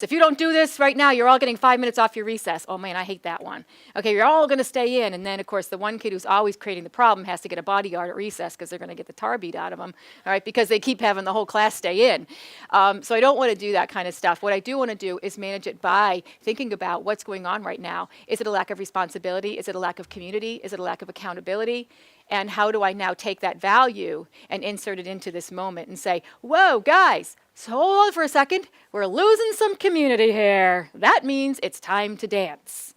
If you don't do this right now, you're all getting 5 minutes off your recess. Oh man, I hate that one. Okay, you're all going to stay in. And then, of course, the one kid who's always creating the problem has to get a bodyguard at recess because they're going to get the tar beat out of them, all right, because they keep having the whole class stay in. So I don't want to do that kind of stuff. What I do want to do is manage it by thinking about what's going on right now. Is it a lack of responsibility? Is it a lack of community? Is it a lack of accountability? And how do I now take that value and insert it into this moment and say, whoa, guys, so hold on for a second. We're losing some community here. That means it's time to dance.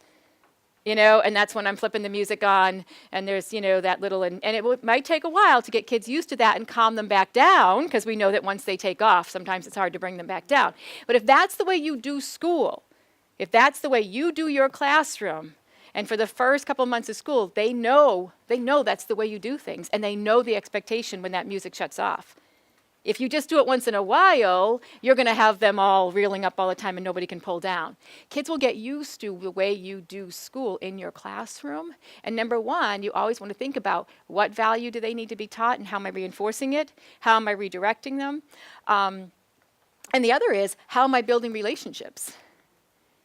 And that's when I'm flipping the music on, and there's, that little, and it might take a while to get kids used to that and calm them back down, because we know that once they take off, sometimes it's hard to bring them back down. But if that's the way you do school, if that's the way you do your classroom, and for the first couple of months of school, they know that's the way you do things, and they know the expectation when that music shuts off. If you just do it once in a while, you're going to have them all reeling up all the time and nobody can pull down. Kids will get used to the way you do school in your classroom. And number one, you always want to think about what value do they need to be taught and how am I reinforcing it? How am I redirecting them? And the other is, how am I building relationships?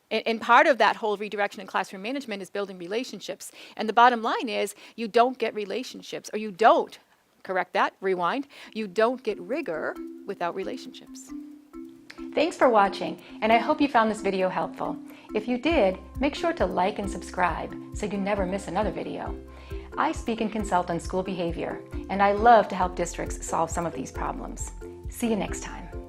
And part of that whole redirection in classroom management is building relationships. And the bottom line is, you don't get relationships, or you don't, correct that, rewind, you don't get rigor without relationships. Thanks for watching, and I hope you found this video helpful. If you did, make sure to like and subscribe so you never miss another video. I speak and consult on school behavior, and I love to help districts solve some of these problems. See you next time.